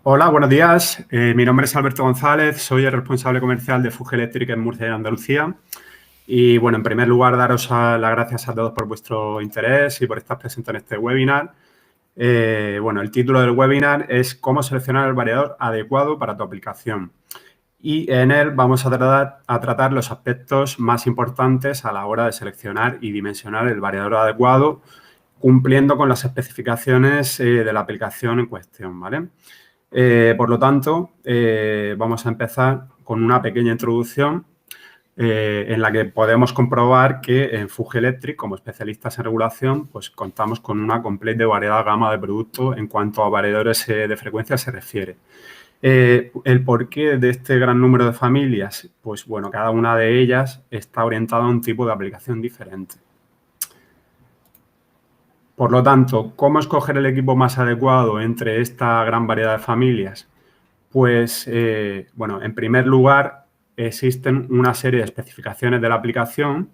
Hola, buenos días. Mi nombre es Alberto González, soy el responsable comercial de Fuge Electric en Murcia y Andalucía. Y bueno, en primer lugar, daros las gracias a todos por vuestro interés y por estar presentes en este webinar. Bueno, el título del webinar es ¿Cómo seleccionar el variador adecuado para tu aplicación? Y en él vamos a tratar los aspectos más importantes a la hora de seleccionar y dimensionar el variador adecuado, cumpliendo con las especificaciones de la aplicación en cuestión, ¿vale? Por lo tanto, vamos a empezar con una pequeña introducción en la que podemos comprobar que en Fuge Electric, como especialistas en regulación, pues contamos con una completa y variada gama de productos en cuanto a variadores de frecuencia se refiere. ¿El porqué de este gran número de familias? Pues bueno, cada una de ellas está orientada a un tipo de aplicación diferente. Por lo tanto, ¿cómo escoger el equipo más adecuado entre esta gran variedad de familias? Pues, bueno, en primer lugar, existen una serie de especificaciones de la aplicación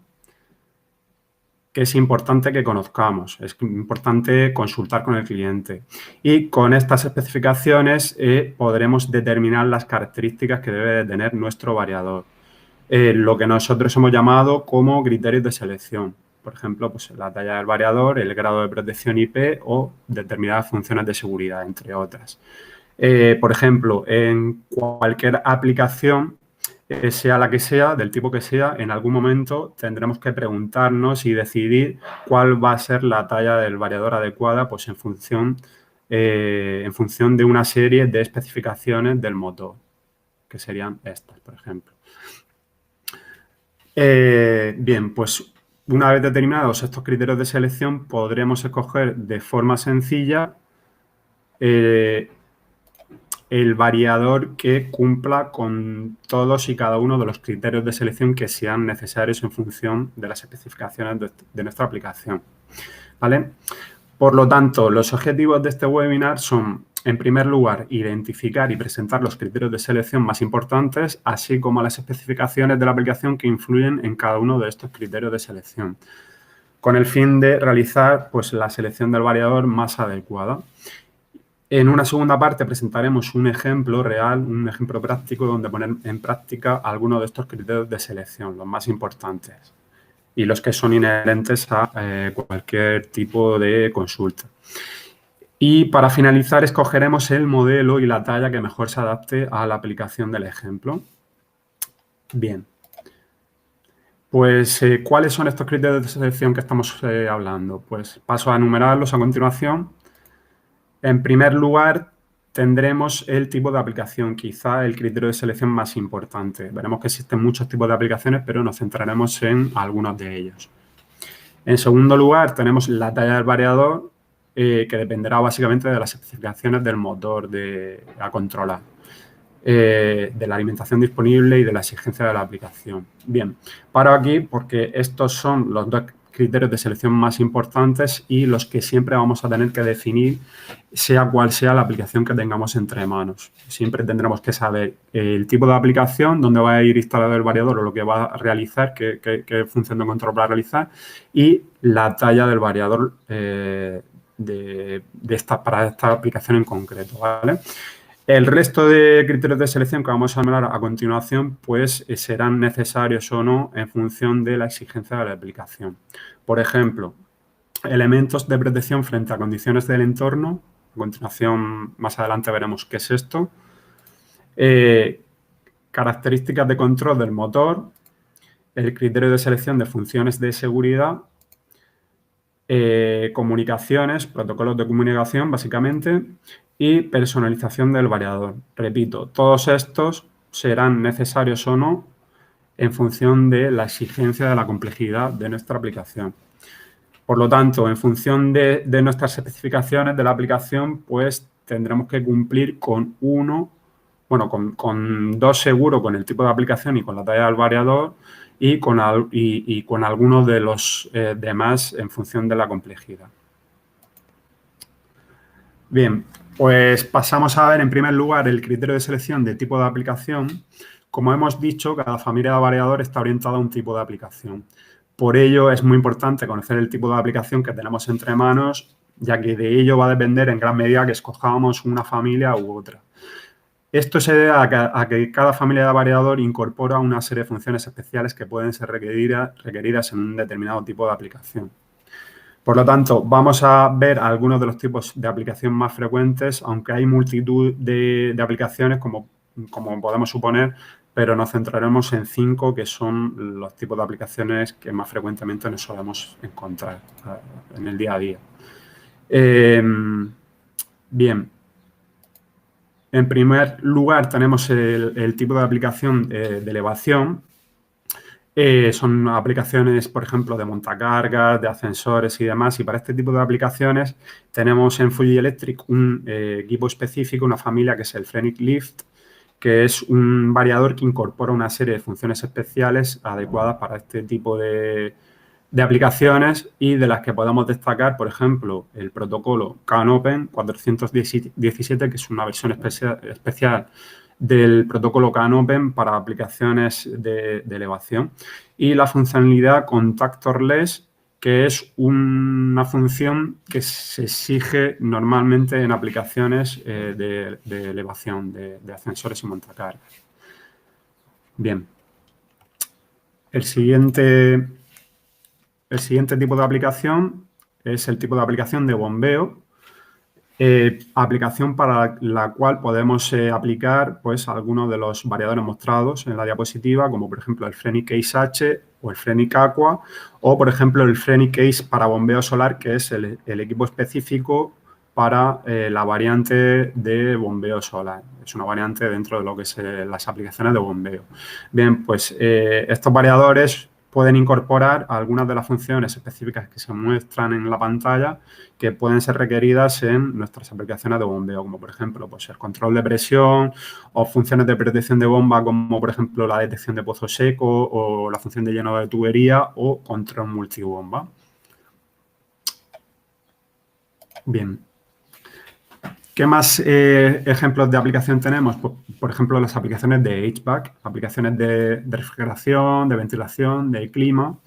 que es importante que conozcamos, es importante consultar con el cliente. Y con estas especificaciones podremos determinar las características que debe de tener nuestro variador. Lo que nosotros hemos llamado como criterios de selección. Por ejemplo, pues la talla del variador, el grado de protección IP o determinadas funciones de seguridad, entre otras. Por ejemplo, en cualquier aplicación, sea la que sea, del tipo que sea, en algún momento tendremos que preguntarnos y decidir cuál va a ser la talla del variador adecuada, pues en función de una serie de especificaciones del motor, que serían estas, por ejemplo. Bien, pues una vez determinados estos criterios de selección, podremos escoger de forma sencilla el variador que cumpla con todos y cada uno de los criterios de selección que sean necesarios en función de las especificaciones de nuestra aplicación, ¿vale? Por lo tanto, los objetivos de este webinar son, en primer lugar, identificar y presentar los criterios de selección más importantes, así como las especificaciones de la aplicación que influyen en cada uno de estos criterios de selección, con el fin de realizar pues, la selección del variador más adecuada. En una segunda parte presentaremos un ejemplo real, un ejemplo práctico donde poner en práctica algunos de estos criterios de selección, los más importantes y los que son inherentes a cualquier tipo de consulta. Y para finalizar, escogeremos el modelo y la talla que mejor se adapte a la aplicación del ejemplo. Bien. Pues, ¿cuáles son estos criterios de selección que estamos hablando? Pues paso a enumerarlos a continuación. En primer lugar, tendremos el tipo de aplicación, quizá el criterio de selección más importante. Veremos que existen muchos tipos de aplicaciones, pero nos centraremos en algunos de ellos. En segundo lugar, tenemos la talla del variador, que dependerá básicamente de las especificaciones del motor a controlar, de la alimentación disponible y de la exigencia de la aplicación. Bien, paro aquí porque estos son los dos criterios de selección más importantes y los que siempre vamos a tener que definir, sea cual sea la aplicación que tengamos entre manos. Siempre tendremos que saber el tipo de aplicación, dónde va a ir instalado el variador o lo que va a realizar, qué función de control va a realizar, y la talla del variador para esta aplicación en concreto, ¿vale? El resto de criterios de selección que vamos a hablar a continuación, pues serán necesarios o no en función de la exigencia de la aplicación. Por ejemplo, elementos de protección frente a condiciones del entorno. A continuación, más adelante veremos qué es esto. Características de control del motor. El criterio de selección de funciones de seguridad. Comunicaciones, protocolos de comunicación, básicamente, y personalización del variador. Repito, todos estos serán necesarios o no en función de la exigencia de la complejidad de nuestra aplicación. Por lo tanto, en función de nuestras especificaciones de la aplicación, pues tendremos que cumplir con con dos seguro, con el tipo de aplicación y con la talla del variador, y con algunos de los demás en función de la complejidad. Bien, pues pasamos a ver en primer lugar el criterio de selección de tipo de aplicación. Como hemos dicho, cada familia de variador está orientada a un tipo de aplicación. Por ello, es muy importante conocer el tipo de aplicación que tenemos entre manos, ya que de ello va a depender en gran medida que escojamos una familia u otra. Esto se debe a que cada familia de variador incorpora una serie de funciones especiales que pueden ser requeridas en un determinado tipo de aplicación. Por lo tanto, vamos a ver algunos de los tipos de aplicación más frecuentes, aunque hay multitud de aplicaciones, como podemos suponer, pero nos centraremos en 5 que son los tipos de aplicaciones que más frecuentemente nos solemos encontrar en el día a día. Bien. En primer lugar, tenemos el tipo de aplicación de elevación. Son aplicaciones, por ejemplo, de montacargas, de ascensores y demás. Y para este tipo de aplicaciones tenemos en Fuji Electric un equipo específico, una familia que es el Phrenic Lift, que es un variador que incorpora una serie de funciones especiales adecuadas para este tipo de aplicaciones y de las que podemos destacar, por ejemplo, el protocolo CANopen 417, que es una versión especial del protocolo CANopen para aplicaciones de elevación, y la funcionalidad Contactorless, que es una función que se exige normalmente en aplicaciones de elevación, de ascensores y montacargas. Bien. El siguiente tipo de aplicación es el tipo de aplicación de bombeo, aplicación para la cual podemos aplicar pues, algunos de los variadores mostrados en la diapositiva, como por ejemplo el Phrenic Ace H o el Phrenic Aqua, o por ejemplo el Phrenic Ace para bombeo solar, que es el equipo específico para la variante de bombeo solar. Es una variante dentro de lo que es las aplicaciones de bombeo. Bien, pues estos variadores pueden incorporar algunas de las funciones específicas que se muestran en la pantalla que pueden ser requeridas en nuestras aplicaciones de bombeo, como por ejemplo pues el control de presión o funciones de protección de bomba, como por ejemplo la detección de pozo seco o la función de llenado de tubería o control multibomba. Bien. ¿Qué más ejemplos de aplicación tenemos? Pues, por ejemplo, las aplicaciones de HVAC, aplicaciones de refrigeración, de ventilación, de clima,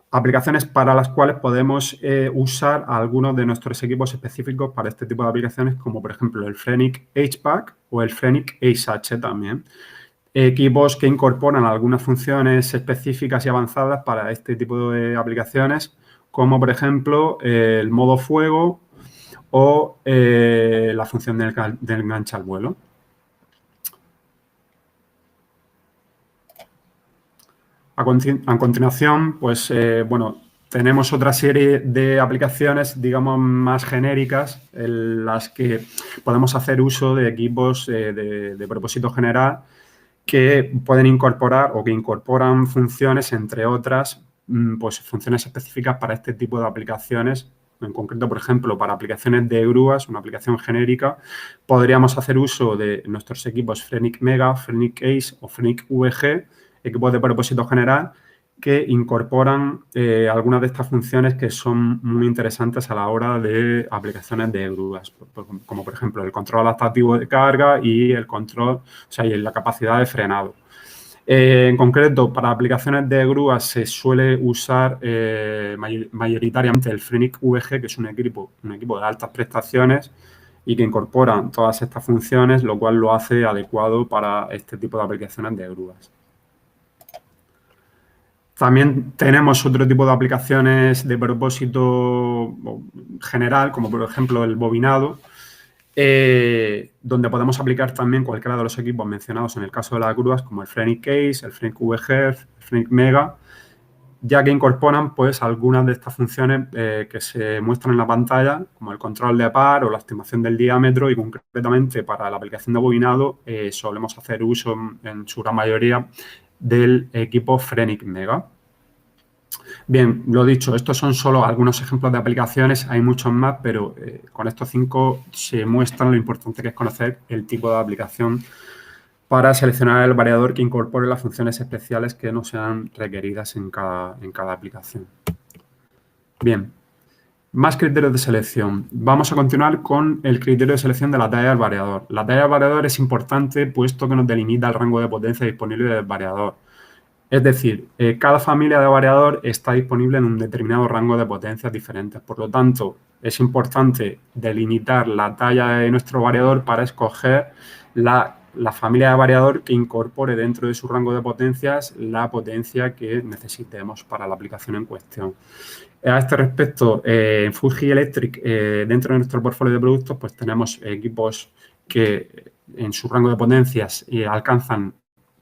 aplicaciones para las cuales podemos usar algunos de nuestros equipos específicos para este tipo de aplicaciones, como por ejemplo el Phrenic HVAC o el Phrenic Ace H también. Equipos que incorporan algunas funciones específicas y avanzadas para este tipo de aplicaciones, como por ejemplo el modo fuego o la función del enganche al vuelo. A continuación, pues, bueno, tenemos otra serie de aplicaciones, digamos, más genéricas, en las que podemos hacer uso de equipos de propósito general que pueden incorporar o que incorporan funciones, entre otras, pues funciones específicas para este tipo de aplicaciones. En concreto, por ejemplo, para aplicaciones de grúas, una aplicación genérica, podríamos hacer uso de nuestros equipos Phrenic Mega, Phrenic Ace o Phrenic VG, equipos de propósito general, que incorporan algunas de estas funciones que son muy interesantes a la hora de aplicaciones de grúas, como por ejemplo el control adaptativo de carga y el control, o sea, y la capacidad de frenado. En concreto, para aplicaciones de grúas se suele usar mayoritariamente el Phrenic VG, que es un equipo de altas prestaciones y que incorpora todas estas funciones, lo cual lo hace adecuado para este tipo de aplicaciones de grúas. También tenemos otro tipo de aplicaciones de propósito general, como por ejemplo el bobinado, donde podemos aplicar también cualquiera de los equipos mencionados en el caso de las grúas, como el Phrenic Ace, el Phrenic VG, el Phrenic Mega, ya que incorporan pues algunas de estas funciones que se muestran en la pantalla, como el control de par o la estimación del diámetro, y concretamente para la aplicación de bobinado solemos hacer uso en su gran mayoría del equipo Phrenic Mega. Bien, lo dicho, estos son solo algunos ejemplos de aplicaciones, hay muchos más, pero con estos 5 se muestra lo importante que es conocer el tipo de aplicación para seleccionar el variador que incorpore las funciones especiales que no sean requeridas en cada aplicación. Bien, más criterios de selección. Vamos a continuar con el criterio de selección de la talla del variador. La talla del variador es importante puesto que nos delimita el rango de potencia disponible del variador. Es decir, cada familia de variador está disponible en un determinado rango de potencias diferentes. Por lo tanto, es importante delimitar la talla de nuestro variador para escoger la familia de variador que incorpore dentro de su rango de potencias la potencia que necesitemos para la aplicación en cuestión. A este respecto, en Fuji Electric, dentro de nuestro portfolio de productos, pues tenemos equipos que en su rango de potencias alcanzan,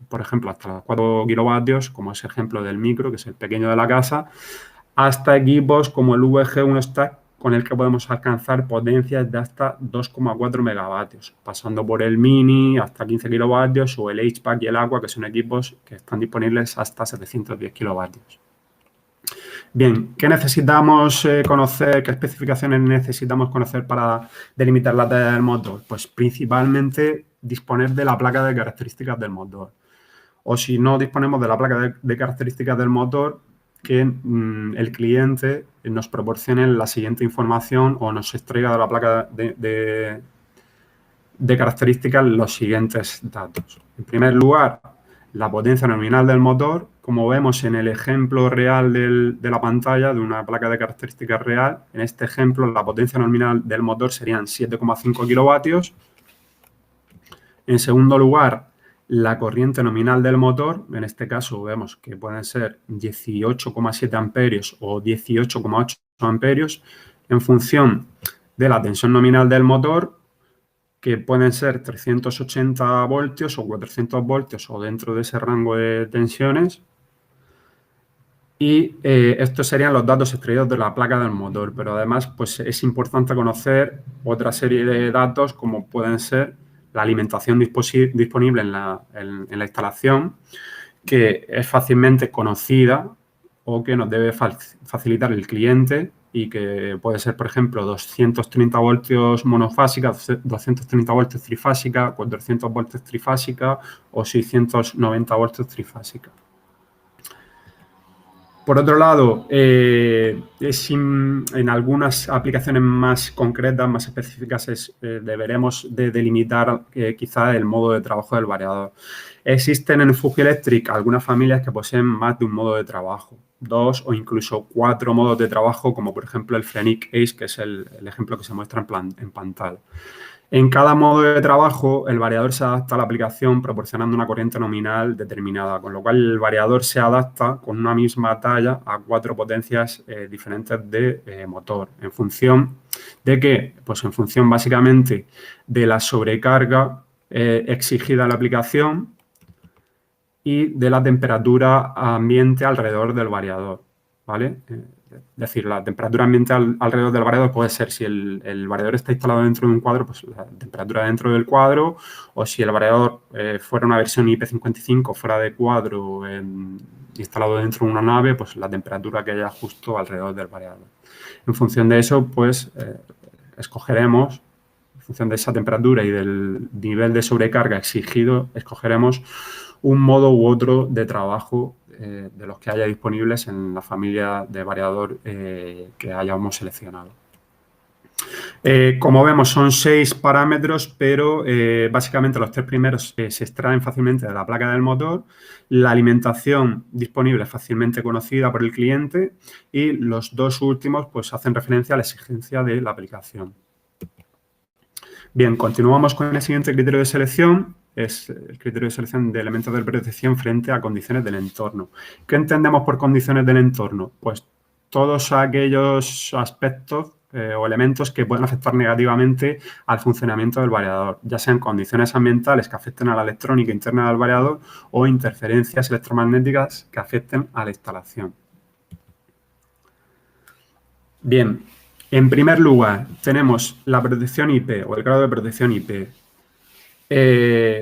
por ejemplo, hasta los 4 kilovatios, como es el ejemplo del micro, que es el pequeño de la casa, hasta equipos como el VG1 Stack, con el que podemos alcanzar potencias de hasta 2,4 megavatios, pasando por el Mini hasta 15 kilovatios o el HPAC y el Aqua, que son equipos que están disponibles hasta 710 kilovatios. Bien, ¿qué necesitamos conocer? ¿Qué especificaciones necesitamos conocer para delimitar la talla del motor? Pues principalmente disponer de la placa de características del motor. O si no disponemos de la placa de características del motor, que el cliente nos proporcione la siguiente información o nos extraiga de la placa de características los siguientes datos. En primer lugar, la potencia nominal del motor. Como vemos en el ejemplo real de la pantalla de una placa de características real, en este ejemplo la potencia nominal del motor serían 7,5 kilovatios. En segundo lugar, la corriente nominal del motor, en este caso vemos que pueden ser 18,7 amperios o 18,8 amperios, en función de la tensión nominal del motor, que pueden ser 380 voltios o 400 voltios o dentro de ese rango de tensiones. Y estos serían los datos extraídos de la placa del motor, pero además pues, es importante conocer otra serie de datos como pueden ser la alimentación disponible en la instalación, que es fácilmente conocida o que nos debe facilitar el cliente y que puede ser, por ejemplo, 230 voltios monofásica, 230 voltios trifásica, 400 voltios trifásica o 690 voltios trifásica. Por otro lado, en algunas aplicaciones más concretas, más específicas, deberemos de delimitar quizá el modo de trabajo del variador. Existen en Fuji Electric algunas familias que poseen más de un modo de trabajo, 2 o incluso 4 modos de trabajo, como por ejemplo el Frenic Ace, que es el ejemplo que se muestra en pantalla. En cada modo de trabajo, el variador se adapta a la aplicación proporcionando una corriente nominal determinada, con lo cual el variador se adapta con una misma talla a 4 potencias diferentes de motor. ¿En función de qué? Pues en función básicamente de la sobrecarga exigida a la aplicación y de la temperatura ambiente alrededor del variador, ¿vale? Es decir, la temperatura ambiente alrededor del variador puede ser, si el variador está instalado dentro de un cuadro, pues la temperatura dentro del cuadro, o si el variador fuera una versión IP55 fuera de cuadro instalado dentro de una nave, pues la temperatura que haya justo alrededor del variador. En función de eso, pues escogeremos, en función de esa temperatura y del nivel de sobrecarga exigido, escogeremos un modo u otro de trabajo de los que haya disponibles en la familia de variador que hayamos seleccionado. Como vemos, son 6 parámetros, pero básicamente los 3 primeros se extraen fácilmente de la placa del motor, la alimentación disponible es fácilmente conocida por el cliente y los 2 últimos pues, hacen referencia a la exigencia de la aplicación. Bien, continuamos con el siguiente criterio de selección. Es el criterio de selección de elementos de protección frente a condiciones del entorno. ¿Qué entendemos por condiciones del entorno? Pues todos aquellos aspectos o elementos que pueden afectar negativamente al funcionamiento del variador, ya sean condiciones ambientales que afecten a la electrónica interna del variador o interferencias electromagnéticas que afecten a la instalación. Bien, en primer lugar tenemos la protección IP o el grado de protección IP.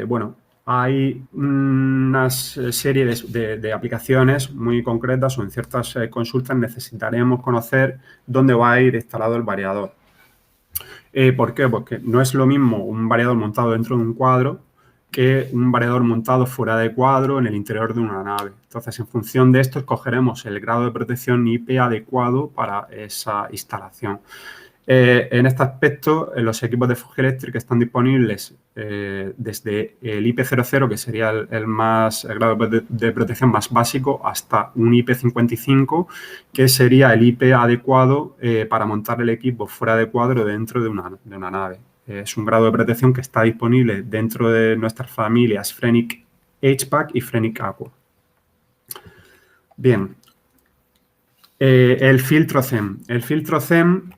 Bueno, hay una serie de aplicaciones muy concretas o en ciertas consultas necesitaremos conocer dónde va a ir instalado el variador. ¿Por qué? Porque no es lo mismo un variador montado dentro de un cuadro que un variador montado fuera de cuadro en el interior de una nave. Entonces, en función de esto, escogeremos el grado de protección IP adecuado para esa instalación. En este aspecto, los equipos de Fuji Electric están disponibles desde el IP00, que sería el grado de protección más básico, hasta un IP55, que sería el IP adecuado para montar el equipo fuera de cuadro dentro de una nave. Es un grado de protección que está disponible dentro de nuestras familias Frenic HPAC y Frenic Aqua. Bien, el filtro CEM. El filtro CEM,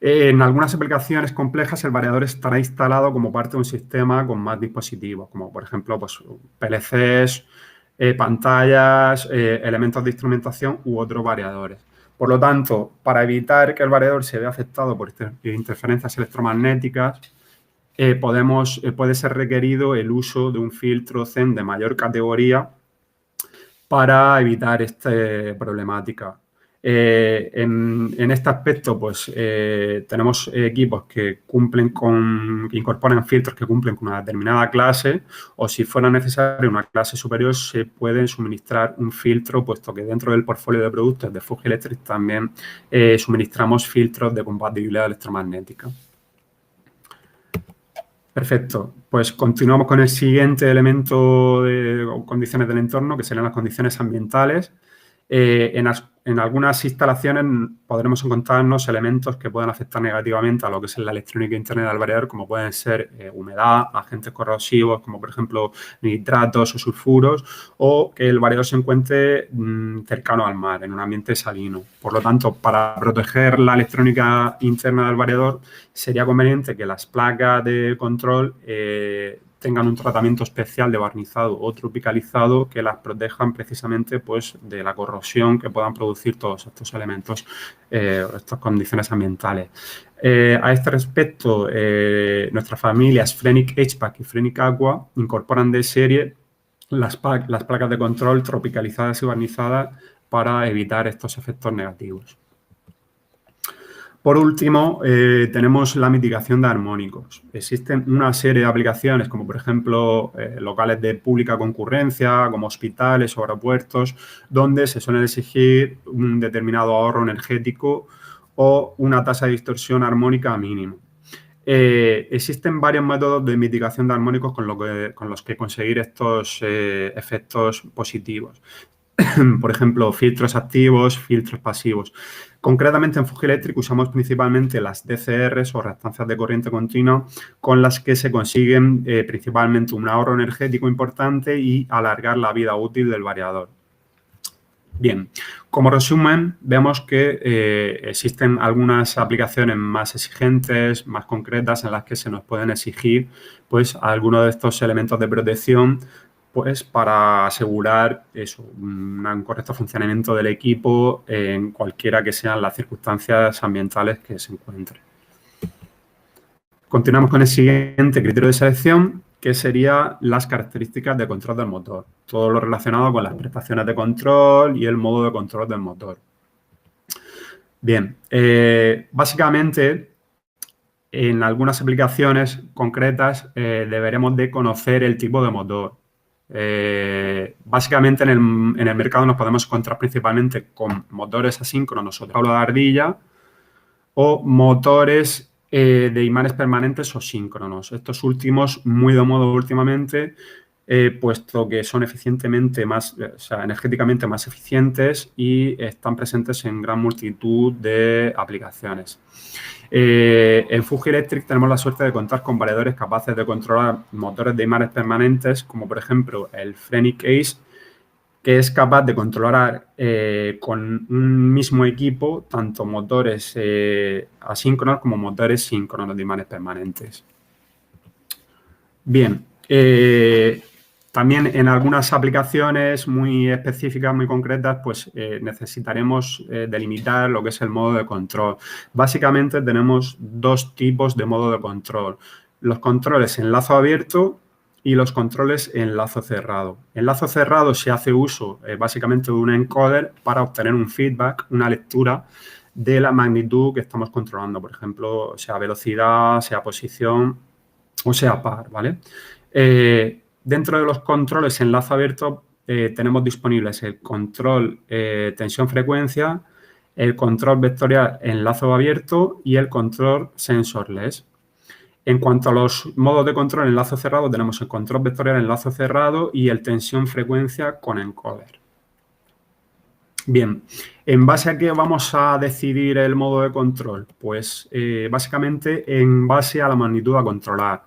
en algunas aplicaciones complejas, el variador estará instalado como parte de un sistema con más dispositivos, como por ejemplo pues, PLCs, pantallas, elementos de instrumentación u otros variadores. Por lo tanto, para evitar que el variador se vea afectado por interferencias electromagnéticas, puede ser requerido el uso de un filtro CEM de mayor categoría para evitar esta problemática. En este aspecto, pues tenemos equipos que incorporan filtros que cumplen con una determinada clase, o si fuera necesario una clase superior, se pueden suministrar un filtro, puesto que dentro del portfolio de productos de Fuji Electric también suministramos filtros de compatibilidad electromagnética. Perfecto. Pues continuamos con el siguiente elemento de condiciones del entorno, que serían las condiciones ambientales. En algunas instalaciones podremos encontrarnos elementos que pueden afectar negativamente a lo que es la electrónica interna del variador, como pueden ser humedad, agentes corrosivos, como por ejemplo nitratos o sulfuros, o que el variador se encuentre cercano al mar, en un ambiente salino. Por lo tanto, para proteger la electrónica interna del variador, sería conveniente que las placas de control tengan un tratamiento especial de barnizado o tropicalizado que las protejan precisamente pues, de la corrosión que puedan producir todos estos elementos, estas condiciones ambientales. A este respecto, nuestras familias Frenic HPAC y Frenic Aqua incorporan de serie las placas de control tropicalizadas y barnizadas para evitar estos efectos negativos. Por último, tenemos la mitigación de armónicos. Existen una serie de aplicaciones, como por ejemplo locales de pública concurrencia, como hospitales o aeropuertos, donde se suele exigir un determinado ahorro energético o una tasa de distorsión armónica mínima. Existen varios métodos de mitigación de armónicos con los que conseguir estos efectos positivos. Por ejemplo, filtros activos, filtros pasivos. Concretamente en Fuji Electric usamos principalmente las DCRs o reactancias de corriente continua, con las que se consiguen principalmente un ahorro energético importante y alargar la vida útil del variador. Bien, como resumen, vemos que existen algunas aplicaciones más exigentes, más concretas, en las que se nos pueden exigir pues, algunos de estos elementos de protección pues, para asegurar un correcto funcionamiento del equipo en cualquiera que sean las circunstancias ambientales que se encuentren. Continuamos con el siguiente criterio de selección, que serían las características de control del motor. Todo lo relacionado con las prestaciones de control y el modo de control del motor. Bien, básicamente, en algunas aplicaciones concretas deberemos de conocer el tipo de motor. Básicamente en el mercado nos podemos encontrar principalmente con motores asíncronos o de tabla de ardilla o motores de imanes permanentes o síncronos. Estos últimos muy de moda últimamente, puesto que son energéticamente más eficientes y están presentes en gran multitud de aplicaciones. En Fuji Electric tenemos la suerte de contar con variadores capaces de controlar motores de imanes permanentes, como por ejemplo el Frenic Ace, que es capaz de controlar con un mismo equipo tanto motores asíncronos como motores síncronos de imanes permanentes. Bien, también en algunas aplicaciones muy específicas, muy concretas, pues necesitaremos delimitar lo que es el modo de control. Básicamente tenemos dos tipos de modo de control. Los controles en lazo abierto y los controles en lazo cerrado. En lazo cerrado se hace uso básicamente de un encoder para obtener un feedback, una lectura de la magnitud que estamos controlando, por ejemplo, sea velocidad, sea posición o sea par, ¿vale? Dentro de los controles en lazo abierto tenemos disponibles el control tensión-frecuencia, el control vectorial en enlazo abierto y el control sensorless. En cuanto a los modos de control en enlazo cerrado, tenemos el control vectorial en enlazo cerrado y el tensión-frecuencia con encoder. Bien, ¿en base a qué vamos a decidir el modo de control? Pues básicamente en base a la magnitud a controlar.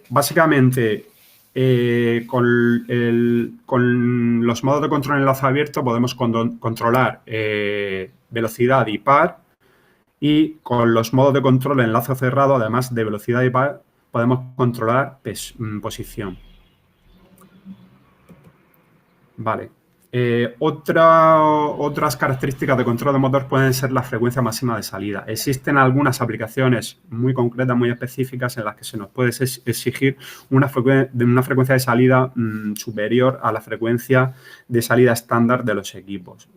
Básicamente, con los modos de control en enlace abierto podemos controlar velocidad y par, y con los modos de control en enlace cerrado, además de velocidad y par, podemos controlar posición. Vale. Otras características de control de motor pueden ser la frecuencia máxima de salida. Existen algunas aplicaciones muy concretas, muy específicas, en las que se nos puede exigir una frecuencia de salida superior a la frecuencia de salida estándar de los equipos.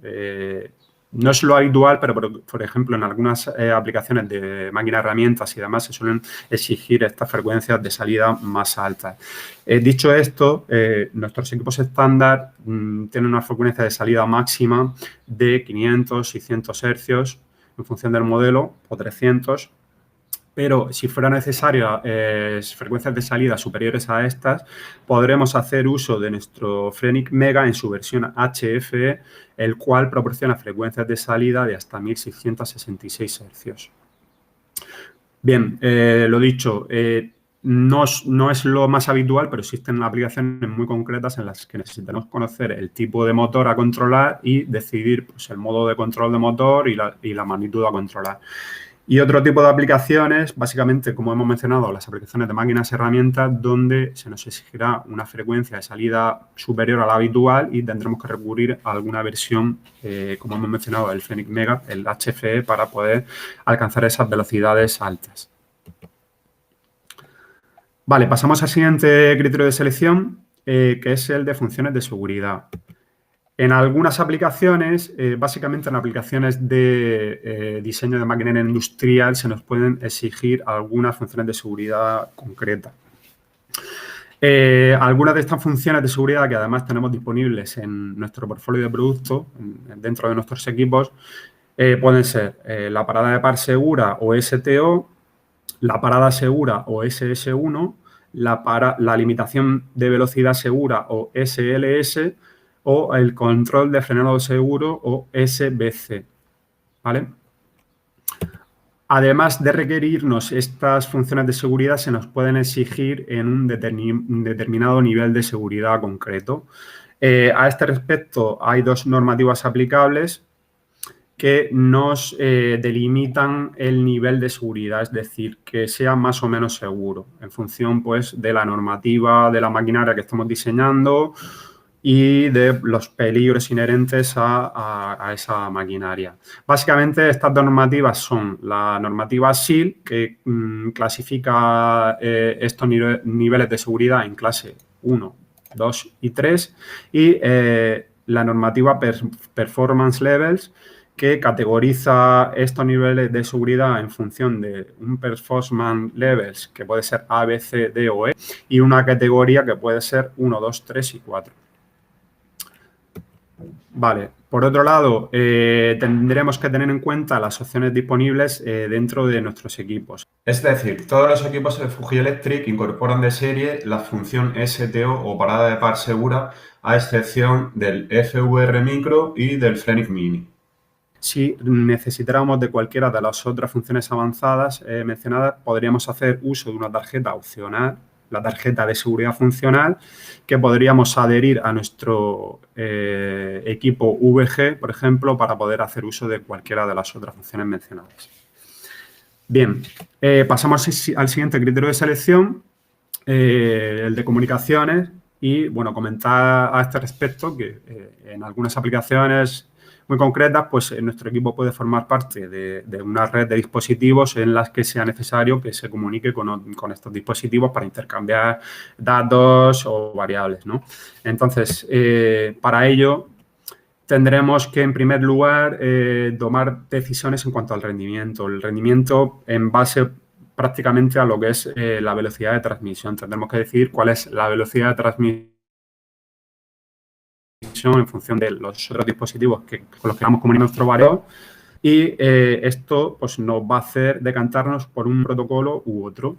No es lo habitual, pero por ejemplo, en algunas aplicaciones de máquina herramientas y demás se suelen exigir estas frecuencias de salida más altas. Dicho esto, nuestros equipos estándar tienen una frecuencia de salida máxima de 500, 600 hercios en función del modelo, o 300. Pero si fuera necesario frecuencias de salida superiores a estas, podremos hacer uso de nuestro Frenic Mega en su versión HFE, el cual proporciona frecuencias de salida de hasta 1666 hercios. Bien, lo dicho, no es lo más habitual, pero existen aplicaciones muy concretas en las que necesitamos conocer el tipo de motor a controlar y decidir pues, el modo de control de motor y la magnitud a controlar. Y otro tipo de aplicaciones, básicamente, como hemos mencionado, las aplicaciones de máquinas y herramientas, donde se nos exigirá una frecuencia de salida superior a la habitual y tendremos que recurrir a alguna versión, como hemos mencionado, del Frenic Mega, el HFE, para poder alcanzar esas velocidades altas. Vale, pasamos al siguiente criterio de selección, que es el de funciones de seguridad. En algunas aplicaciones, básicamente en aplicaciones de diseño de maquinaria industrial, se nos pueden exigir algunas funciones de seguridad concretas. Algunas de estas funciones de seguridad que además tenemos disponibles en nuestro portfolio de productos, dentro de nuestros equipos, pueden ser la parada de par segura o STO, la parada segura o SS1, la limitación de velocidad segura o SLS, o el control de frenado seguro o SBC, ¿vale? Además de requerirnos estas funciones de seguridad, se nos pueden exigir en un determinado nivel de seguridad concreto. A este respecto, hay dos normativas aplicables que nos delimitan el nivel de seguridad, es decir, que sea más o menos seguro, en función pues, de la normativa de la maquinaria que estamos diseñando y de los peligros inherentes a esa maquinaria. Básicamente, estas dos normativas son la normativa SIL, que clasifica estos niveles de seguridad en clase 1, 2 y 3, y la normativa Performance Levels, que categoriza estos niveles de seguridad en función de un Performance Levels, que puede ser A, B, C, D o E, y una categoría que puede ser 1, 2, 3 y 4. Vale, por otro lado, tendremos que tener en cuenta las opciones disponibles dentro de nuestros equipos. Es decir, todos los equipos de Fuji Electric incorporan de serie la función STO o parada de par segura, a excepción del FVR Micro y del Frenic Mini. Si necesitáramos de cualquiera de las otras funciones avanzadas mencionadas, podríamos hacer uso de una tarjeta opcional, la tarjeta de seguridad funcional, que podríamos adherir a nuestro equipo VG, por ejemplo, para poder hacer uso de cualquiera de las otras funciones mencionadas. Bien, pasamos al siguiente criterio de selección, el de comunicaciones, y, bueno, comentar a este respecto que en algunas aplicaciones muy concretas, pues nuestro equipo puede formar parte de una red de dispositivos en las que sea necesario que se comunique con estos dispositivos para intercambiar datos o variables, ¿no? Entonces, para ello tendremos que, en primer lugar, tomar decisiones en cuanto al rendimiento. El rendimiento en base prácticamente a lo que es la velocidad de transmisión. Tendremos que decidir cuál es la velocidad de transmisión en función de los otros dispositivos con los que vamos comunicando nuestro variador. Y esto pues, nos va a hacer decantarnos por un protocolo u otro.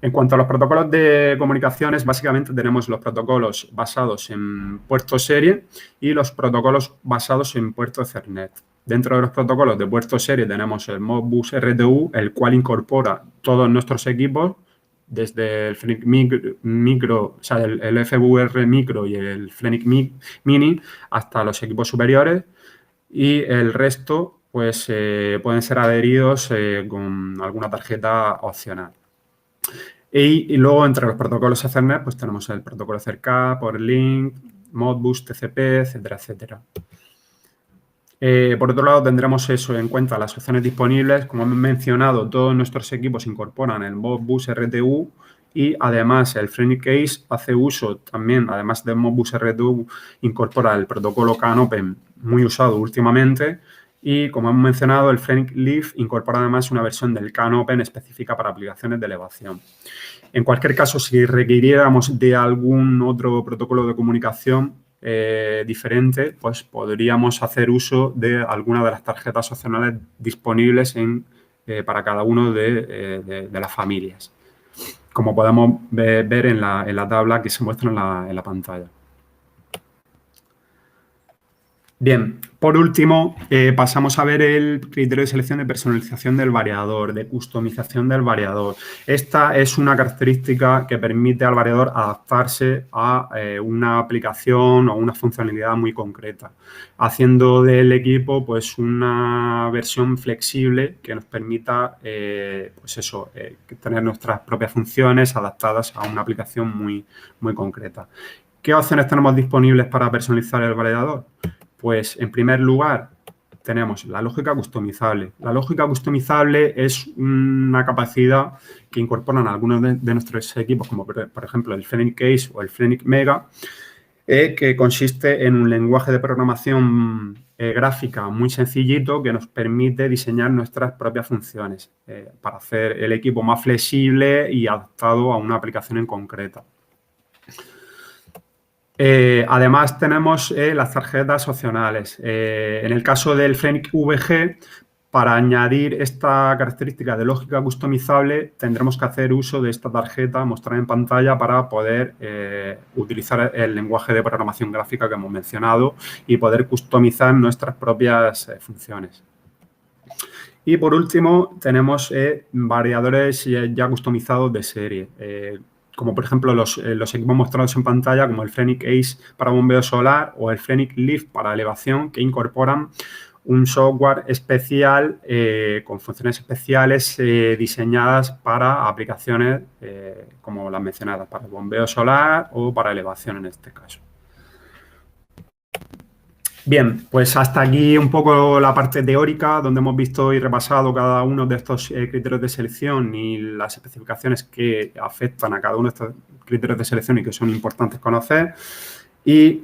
En cuanto a los protocolos de comunicaciones, básicamente tenemos los protocolos basados en puerto serie y los protocolos basados en puerto Ethernet. Dentro de los protocolos de puerto serie tenemos el Modbus RTU, el cual incorpora todos nuestros equipos, desde el Fenix Micro, o sea, el FVR Micro y el Fenix Mini, hasta los equipos superiores, y el resto pues pueden ser adheridos con alguna tarjeta opcional. Y luego, entre los protocolos Ethernet, pues tenemos el protocolo Ethercap, PowerLink, Modbus, TCP, etcétera, etcétera. Por otro lado, tendremos eso en cuenta, las opciones disponibles. Como hemos mencionado, todos nuestros equipos incorporan el Modbus RTU y además el Fenix Case hace uso también, además del Modbus RTU, incorpora el protocolo CAN-Open, muy usado últimamente. Y como hemos mencionado, el Fenix Leaf incorpora además una versión del CAN-Open específica para aplicaciones de elevación. En cualquier caso, si requiriéramos de algún otro protocolo de comunicación diferente, pues podríamos hacer uso de alguna de las tarjetas opcionales disponibles para cada uno de las familias, como podemos ver en la tabla que se muestra en la pantalla. Bien, por último, pasamos a ver el criterio de selección de personalización del variador, de customización del variador. Esta es una característica que permite al variador adaptarse a una aplicación o una funcionalidad muy concreta, haciendo del equipo pues, una versión flexible que nos permita pues eso, tener nuestras propias funciones adaptadas a una aplicación muy, muy concreta. ¿Qué opciones tenemos disponibles para personalizar el variador? Pues, en primer lugar, tenemos la lógica customizable. La lógica customizable es una capacidad que incorporan algunos de nuestros equipos, como por ejemplo el Fenix Case o el Fenix Mega, que consiste en un lenguaje de programación gráfica muy sencillito que nos permite diseñar nuestras propias funciones para hacer el equipo más flexible y adaptado a una aplicación en concreta. Además, tenemos las tarjetas opcionales. En el caso del Fenix VG, para añadir esta característica de lógica customizable, tendremos que hacer uso de esta tarjeta mostrada en pantalla para poder utilizar el lenguaje de programación gráfica que hemos mencionado y poder customizar nuestras propias funciones. Y por último, tenemos variadores ya customizados de serie. Como por ejemplo los equipos mostrados en pantalla, como el Fenix Ace para bombeo solar o el Fenix Leaf para elevación, que incorporan un software especial con funciones especiales diseñadas para aplicaciones como las mencionadas, para el bombeo solar o para elevación en este caso. Bien, pues hasta aquí un poco la parte teórica, donde hemos visto y repasado cada uno de estos criterios de selección y las especificaciones que afectan a cada uno de estos criterios de selección y que son importantes conocer. Y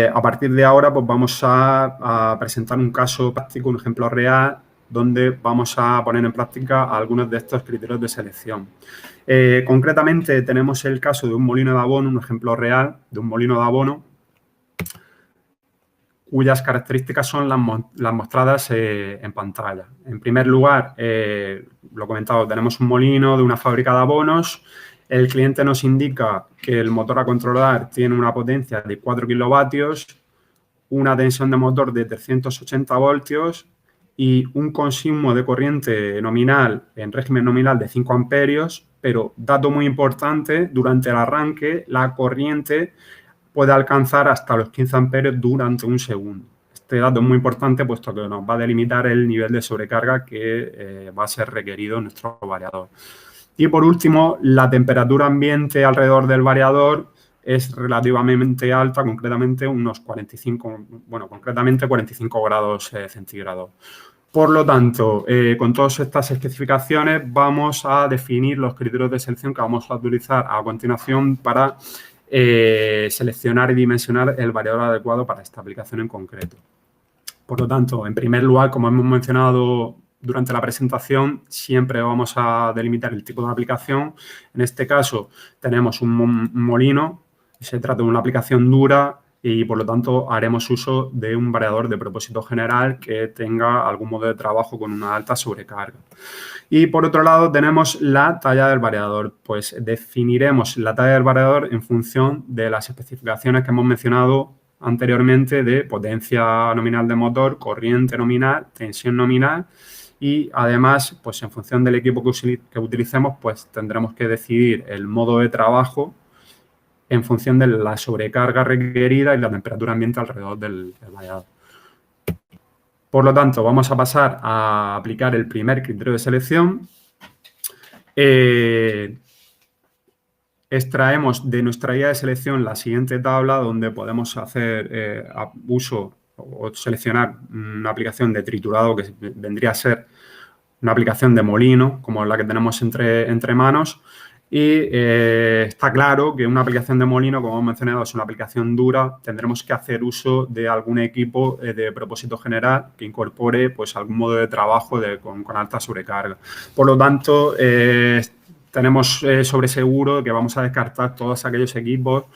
a partir de ahora pues vamos a presentar un caso práctico, un ejemplo real, donde vamos a poner en práctica algunos de estos criterios de selección. Concretamente tenemos el caso de un molino de abono, un ejemplo real de un molino de abono, cuyas características son las mostradas en pantalla. En primer lugar, lo comentado, tenemos un molino de una fábrica de abonos. El cliente nos indica que el motor a controlar tiene una potencia de 4 kilovatios, una tensión de motor de 380 voltios y un consumo de corriente nominal en régimen nominal de 5 amperios, pero, dato muy importante, durante el arranque la corriente puede alcanzar hasta los 15 amperios durante un segundo. Este dato es muy importante puesto que nos va a delimitar el nivel de sobrecarga que va a ser requerido en nuestro variador. Y por último, la temperatura ambiente alrededor del variador es relativamente alta, concretamente unos 45 grados centígrados. Por lo tanto, con todas estas especificaciones vamos a definir los criterios de selección que vamos a utilizar a continuación para seleccionar y dimensionar el variador adecuado para esta aplicación en concreto. Por lo tanto, en primer lugar, como hemos mencionado durante la presentación, siempre vamos a delimitar el tipo de aplicación. En este caso, tenemos un molino, se trata de una aplicación dura y por lo tanto haremos uso de un variador de propósito general que tenga algún modo de trabajo con una alta sobrecarga. Y por otro lado tenemos la talla del variador. Pues definiremos la talla del variador en función de las especificaciones que hemos mencionado anteriormente de potencia nominal de motor, corriente nominal, tensión nominal y además, pues en función del equipo que utilicemos, pues tendremos que decidir el modo de trabajo en función de la sobrecarga requerida y la temperatura ambiente alrededor del variador. Por lo tanto, vamos a pasar a aplicar el primer criterio de selección. Extraemos de nuestra guía de selección la siguiente tabla donde podemos hacer uso o seleccionar una aplicación de triturado que vendría a ser una aplicación de molino, como la que tenemos entre manos. Y está claro que una aplicación de molino, como hemos mencionado, es una aplicación dura. Tendremos que hacer uso de algún equipo de propósito general que incorpore pues, algún modo de trabajo con alta sobrecarga. Por lo tanto, tenemos sobre seguro que vamos a descartar todos aquellos equipos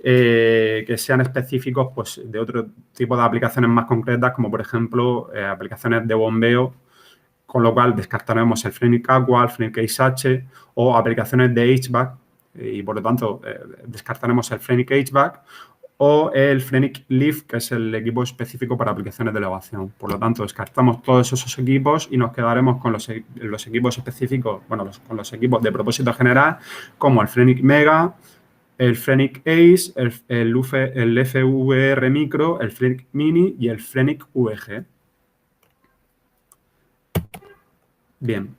que sean específicos pues, de otro tipo de aplicaciones más concretas, como por ejemplo aplicaciones de bombeo, con lo cual descartaremos el Frenic Aqua, el Frenic Ace H o aplicaciones de HVAC y por lo tanto descartaremos el Frenic HVAC o el Frenic Lift, que es el equipo específico para aplicaciones de elevación. Por lo tanto, descartamos todos esos equipos y nos quedaremos con los equipos específicos, bueno, con los equipos de propósito general, como el Frenic Mega, el Frenic Ace, el FVR Micro, el Frenic Mini y el Frenic VG. Bien,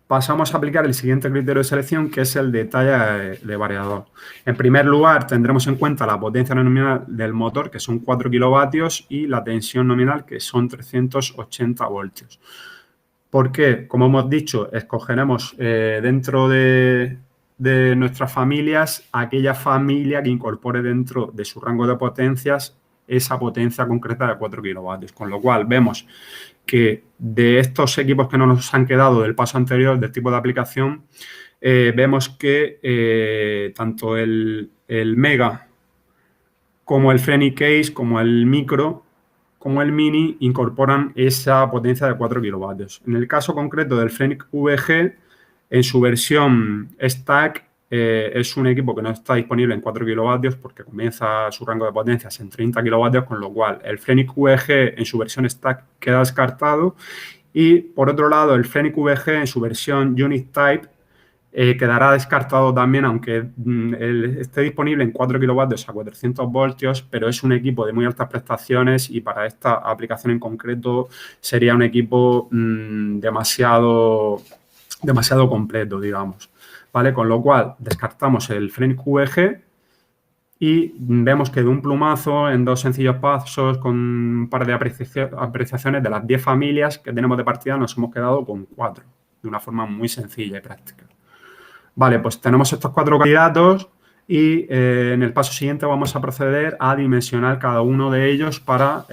pasamos a aplicar el siguiente criterio de selección, que es el de talla de variador. En primer lugar, tendremos en cuenta la potencia nominal del motor, que son 4 kilovatios, y la tensión nominal, que son 380 voltios. ¿Por qué? Como hemos dicho, escogeremos dentro de nuestras familias aquella familia que incorpore dentro de su rango de potencias esa potencia concreta de 4 kilovatios. Con lo cual, vemos que de estos equipos que no nos han quedado del paso anterior del tipo de aplicación, vemos que tanto el Mega como el Frenic Ace, como el Micro, como el Mini incorporan esa potencia de 4 kilovatios. En el caso concreto del Frenic VG, en su versión Stack, es un equipo que no está disponible en 4 kilovatios porque comienza su rango de potencias en 30 kilovatios, con lo cual el Frenic VG en su versión Stack queda descartado. Y por otro lado, el Frenic VG en su versión Unit Type quedará descartado también, aunque esté disponible en 4 kilovatios a 400 voltios, pero es un equipo de muy altas prestaciones y para esta aplicación en concreto sería un equipo demasiado completo, digamos. ¿Vale? Con lo cual, descartamos el Frenic VG y vemos que de un plumazo, en 2 sencillos pasos, con un par de apreciaciones de las 10 familias que tenemos de partida, nos hemos quedado con 4, de una forma muy sencilla y práctica. Vale, pues tenemos estos 4 candidatos y en el paso siguiente vamos a proceder a dimensionar cada uno de ellos para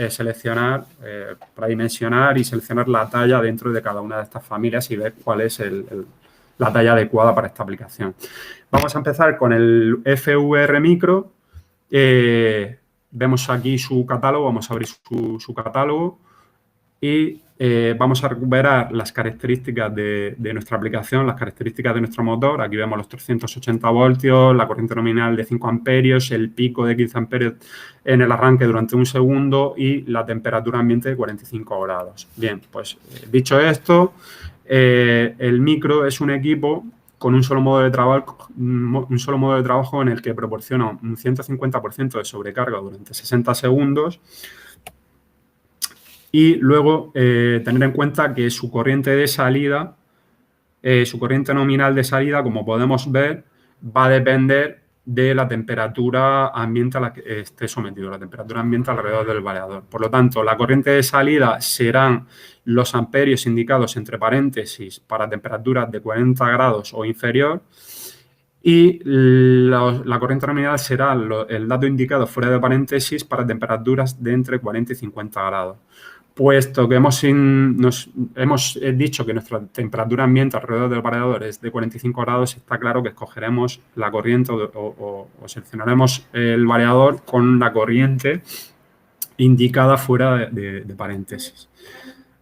dimensionar y seleccionar la talla dentro de cada una de estas familias y ver cuál es la talla adecuada para esta aplicación. Vamos a empezar con el FVR Micro. Vemos aquí su catálogo, vamos a abrir su catálogo y vamos a recuperar las características de nuestra aplicación, las características de nuestro motor. Aquí vemos los 380 voltios, la corriente nominal de 5 amperios, el pico de 15 amperios en el arranque durante un segundo y la temperatura ambiente de 45 grados. Bien, pues dicho esto, el Micro es un equipo con un solo modo de trabajo en el que proporciona un 150% de sobrecarga durante 60 segundos. Y luego tener en cuenta que su corriente de salida, su corriente nominal de salida, como podemos ver, va a depender de la temperatura ambiente a la que esté sometido, la temperatura ambiente alrededor del variador. Por lo tanto, la corriente de salida serán los amperios indicados entre paréntesis para temperaturas de 40 grados o inferior y la corriente nominal será el dato indicado fuera de paréntesis para temperaturas de entre 40 y 50 grados. Puesto que hemos dicho que nuestra temperatura ambiente alrededor del variador es de 45 grados, está claro que escogeremos la corriente o seleccionaremos el variador con la corriente indicada fuera de paréntesis.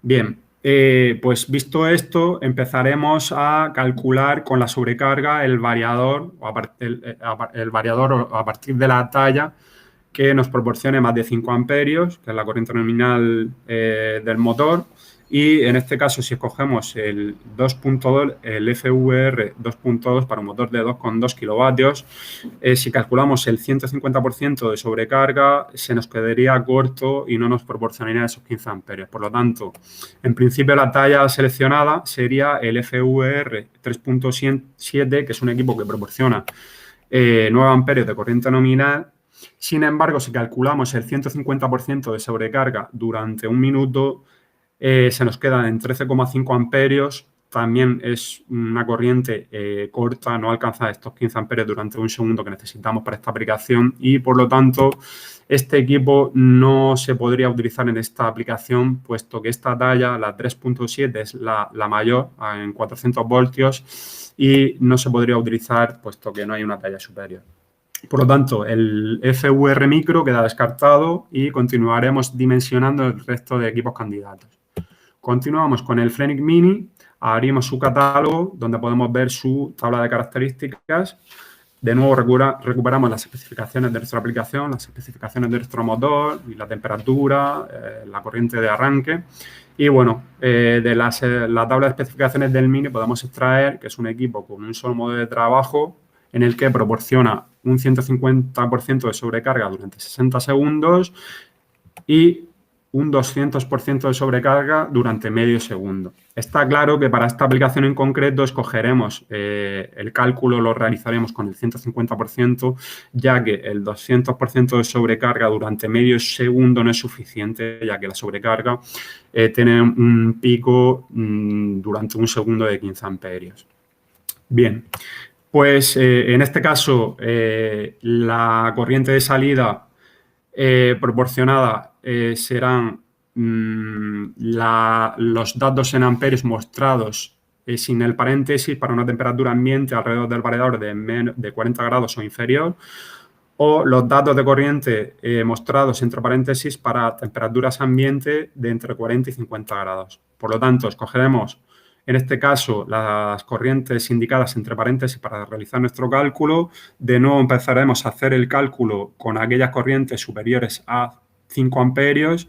Bien, pues visto esto, empezaremos a calcular con la sobrecarga el variador a partir de la talla que nos proporcione más de 5 amperios, que es la corriente nominal del motor. Y en este caso, si escogemos el 2.2, el FVR 2.2 para un motor de 2,2 kilovatios, si calculamos el 150% de sobrecarga, se nos quedaría corto y no nos proporcionaría esos 15 amperios. Por lo tanto, en principio la talla seleccionada sería el FVR 3.7, que es un equipo que proporciona 9 amperios de corriente nominal. Sin embargo, si calculamos el 150% de sobrecarga durante un minuto, se nos queda en 13,5 amperios. También es una corriente corta, no alcanza estos 15 amperios durante un segundo que necesitamos para esta aplicación y, por lo tanto, este equipo no se podría utilizar en esta aplicación, puesto que esta talla, la 3.7, es la mayor en 400 voltios y no se podría utilizar puesto que no hay una talla superior. Por lo tanto, el FVR micro queda descartado y continuaremos dimensionando el resto de equipos candidatos. Continuamos con el Frenic Mini, abrimos su catálogo donde podemos ver su tabla de características. De nuevo recuperamos las especificaciones de nuestra aplicación, las especificaciones de nuestro motor, y la temperatura, la corriente de arranque. Y bueno, de la tabla de especificaciones del Mini podemos extraer que es un equipo con un solo modo de trabajo en el que proporciona un 150% de sobrecarga durante 60 segundos y un 200% de sobrecarga durante medio segundo. Está claro que para esta aplicación en concreto escogeremos el cálculo, lo realizaremos con el 150%, ya que el 200% de sobrecarga durante medio segundo no es suficiente, ya que la sobrecarga tiene un pico durante un segundo de 15 amperios. Bien. Pues en este caso, la corriente de salida proporcionada serán los datos en amperios mostrados sin el paréntesis para una temperatura ambiente alrededor del variador de 40 grados o inferior, o los datos de corriente mostrados entre paréntesis para temperaturas ambiente de entre 40 y 50 grados. Por lo tanto, escogeremos en este caso, las corrientes indicadas entre paréntesis para realizar nuestro cálculo. De nuevo empezaremos a hacer el cálculo con aquellas corrientes superiores a 5 amperios.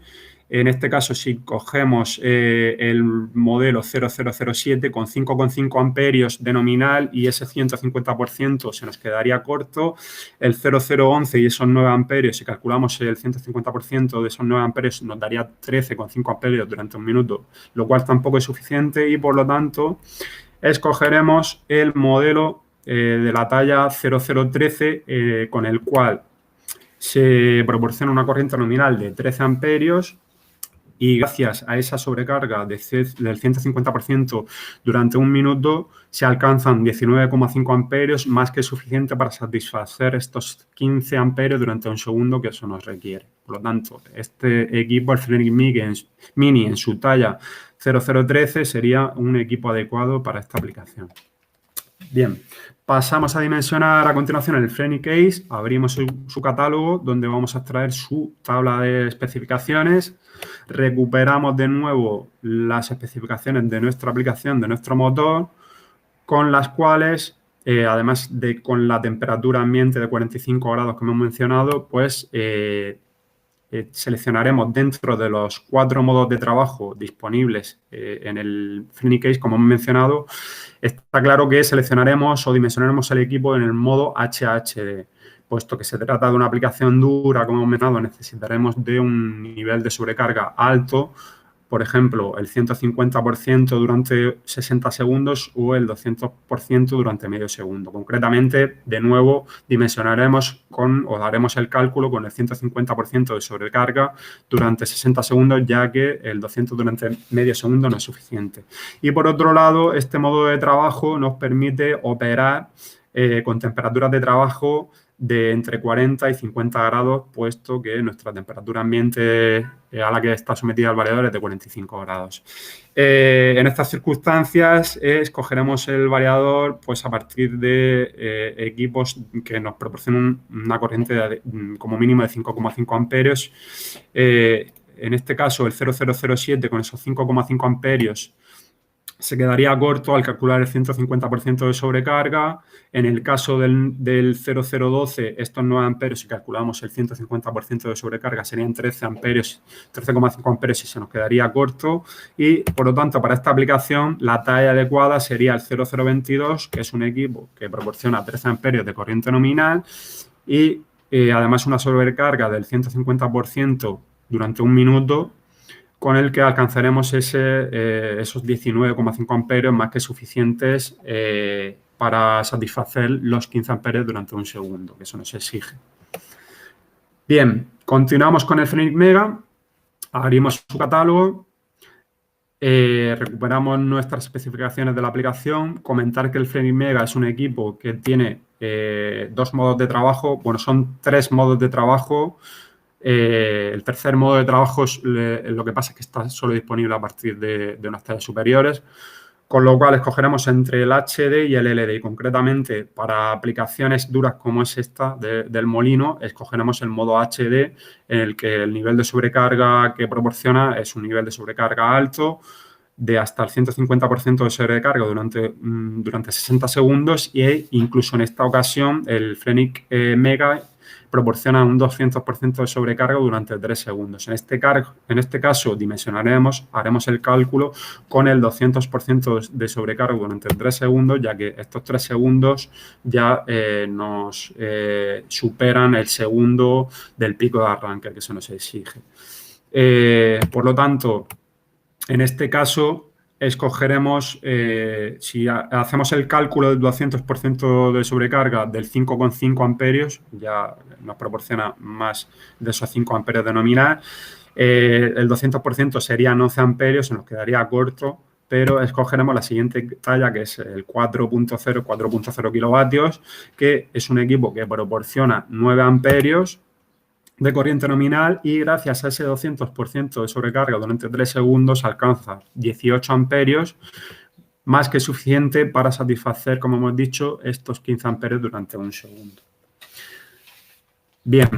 En este caso, si cogemos el modelo 0007 con 5,5 amperios de nominal y ese 150% se nos quedaría corto. El 0011 y esos 9 amperios, si calculamos el 150% de esos 9 amperios, nos daría 13,5 amperios durante un minuto, lo cual tampoco es suficiente y, por lo tanto, escogeremos el modelo de la talla 0013 con el cual se proporciona una corriente nominal de 13 amperios y gracias a esa sobrecarga del 150% durante un minuto se alcanzan 19,5 amperios, más que suficiente para satisfacer estos 15 amperios durante un segundo que eso nos requiere. Por lo tanto, este equipo, el Frenic Mini en su talla 0013, sería un equipo adecuado para esta aplicación. Bien, pasamos a dimensionar a continuación el Frenic Ace, abrimos su catálogo donde vamos a extraer su tabla de especificaciones, recuperamos de nuevo las especificaciones de nuestra aplicación, de nuestro motor, con las cuales, además de con la temperatura ambiente de 45 grados que hemos mencionado, pues seleccionaremos dentro de los 4 modos de trabajo disponibles en el Frenic Ace, como hemos mencionado. Está claro que seleccionaremos o dimensionaremos el equipo en el modo HHD. Puesto que se trata de una aplicación dura, como hemos mencionado, necesitaremos de un nivel de sobrecarga alto, por ejemplo, el 150% durante 60 segundos o el 200% durante medio segundo. Concretamente, de nuevo, dimensionaremos o daremos el cálculo con el 150% de sobrecarga durante 60 segundos, ya que el 200 durante medio segundo no es suficiente. Y por otro lado, este modo de trabajo nos permite operar con temperaturas de trabajo de entre 40 y 50 grados, puesto que nuestra temperatura ambiente a la que está sometida el variador es de 45 grados. En estas circunstancias escogeremos el variador pues, a partir de equipos que nos proporcionen una corriente como mínimo de 5,5 amperios. En este caso, el 0007 con esos 5,5 amperios se quedaría corto al calcular el 150% de sobrecarga. En el caso del 0012, estos 9 amperios, si calculamos el 150% de sobrecarga, serían 13 amperios, 13,5 amperios y se nos quedaría corto. Y, por lo tanto, para esta aplicación, la talla adecuada sería el 0022, que es un equipo que proporciona 13 amperios de corriente nominal y, además, una sobrecarga del 150% durante un minuto, con el que alcanzaremos esos 19,5 amperios más que suficientes para satisfacer los 15 amperios durante un segundo, que eso nos exige. Bien, continuamos con el Fenix Mega, abrimos su catálogo, recuperamos nuestras especificaciones de la aplicación, comentar que el Fenix Mega es un equipo que tiene dos modos de trabajo, bueno, son 3 modos de trabajo. El tercer modo de trabajo lo que pasa es que está solo disponible a partir de unas tallas superiores, con lo cual escogeremos entre el HD y el LD. Y concretamente, para aplicaciones duras como es esta del molino, escogeremos el modo HD, en el que el nivel de sobrecarga que proporciona es un nivel de sobrecarga alto, de hasta el 150% de sobrecarga durante 60 segundos e incluso en esta ocasión el Fenix Mega proporciona un 200% de sobrecarga durante 3 segundos. En este caso, haremos el cálculo con el 200% de sobrecarga durante 3 segundos, ya que estos 3 segundos ya nos superan el segundo del pico de arranque que se nos exige. Por lo tanto, en este caso, escogeremos, si hacemos el cálculo del 200% de sobrecarga del 5,5 amperios, ya nos proporciona más de esos 5 amperios de nominal, el 200% serían 11 amperios, se nos quedaría corto, pero escogeremos la siguiente talla, que es el 4.0 kilovatios, que es un equipo que proporciona 9 amperios de corriente nominal y gracias a ese 200% de sobrecarga durante 3 segundos alcanza 18 amperios, más que suficiente para satisfacer, como hemos dicho, estos 15 amperios durante un segundo. Bien,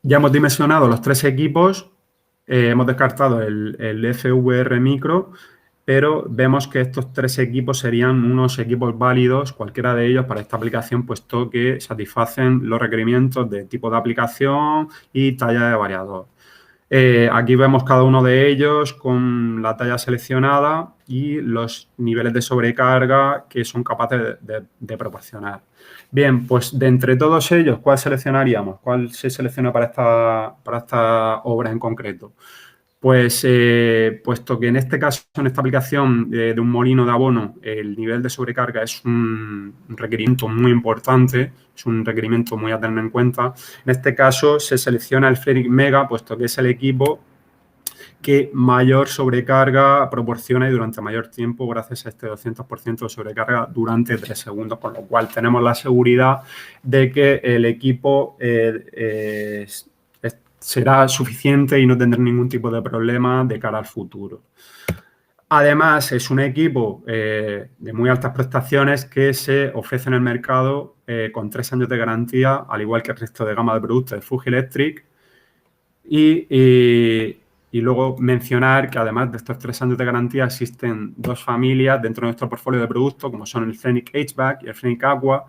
ya hemos dimensionado los 3 equipos, hemos descartado el FVR Micro, pero vemos que estos 3 equipos serían unos equipos válidos, cualquiera de ellos, para esta aplicación, puesto que satisfacen los requerimientos de tipo de aplicación y talla de variador. Aquí vemos cada uno de ellos con la talla seleccionada y los niveles de sobrecarga que son capaces de proporcionar. Bien, pues de entre todos ellos, ¿cuál seleccionaríamos? ¿Cuál se selecciona para esta obra en concreto? Pues, puesto que en este caso, en esta aplicación de un molino de abono, el nivel de sobrecarga es un requerimiento muy importante, es un requerimiento muy a tener en cuenta. En este caso, se selecciona el Fenix Mega, puesto que es el equipo que mayor sobrecarga proporciona y durante mayor tiempo, gracias a este 200% de sobrecarga durante 3 segundos, con lo cual tenemos la seguridad de que el equipo será suficiente y no tendrá ningún tipo de problema de cara al futuro. Además, es un equipo de muy altas prestaciones que se ofrece en el mercado con 3 años de garantía, al igual que el resto de gama de productos de Fuji Electric. Y luego mencionar que además de estos 3 años de garantía existen 2 familias dentro de nuestro portfolio de productos, como son el Fenix HVAC y el Fenix Aqua,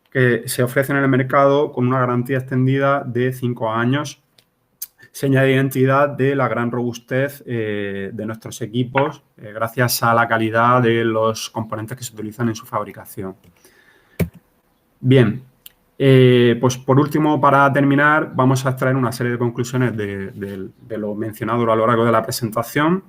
que se ofrecen en el mercado con una garantía extendida de 5 años, seña de identidad de la gran robustez de nuestros equipos, gracias a la calidad de los componentes que se utilizan en su fabricación. Bien, pues por último, para terminar, vamos a extraer una serie de conclusiones de lo mencionado a lo largo de la presentación.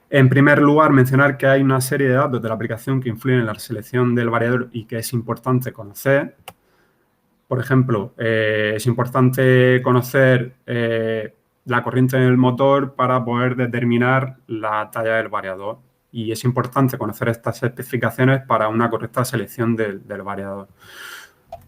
En primer lugar, mencionar que hay una serie de datos de la aplicación que influyen en la selección del variador y que es importante conocer. Por ejemplo, es importante conocer la corriente del motor para poder determinar la talla del variador. Y es importante conocer estas especificaciones para una correcta selección del variador.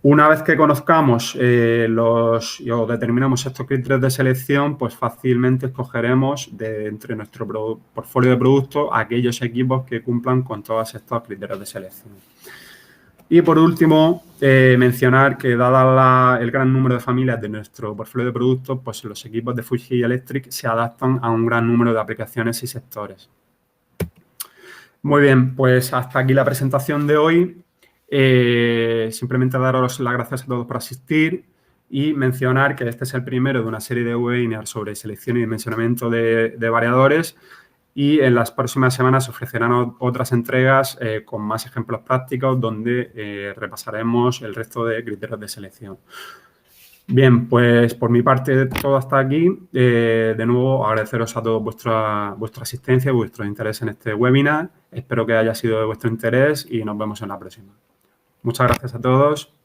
Una vez que conozcamos o determinamos estos criterios de selección, pues fácilmente escogeremos entre nuestro portfolio de productos aquellos equipos que cumplan con todos estos criterios de selección. Y por último, mencionar que dada el gran número de familias de nuestro portfolio de productos, pues los equipos de Fuji Electric se adaptan a un gran número de aplicaciones y sectores. Muy bien, pues hasta aquí la presentación de hoy. Simplemente daros las gracias a todos por asistir y mencionar que este es el primero de una serie de webinars sobre selección y dimensionamiento de variadores, y en las próximas semanas se ofrecerán otras entregas con más ejemplos prácticos donde repasaremos el resto de criterios de selección. Bien, pues por mi parte todo hasta aquí. De nuevo, agradeceros a todos vuestra asistencia y vuestro interés en este webinar. Espero que haya sido de vuestro interés y nos vemos en la próxima. Muchas gracias a todos.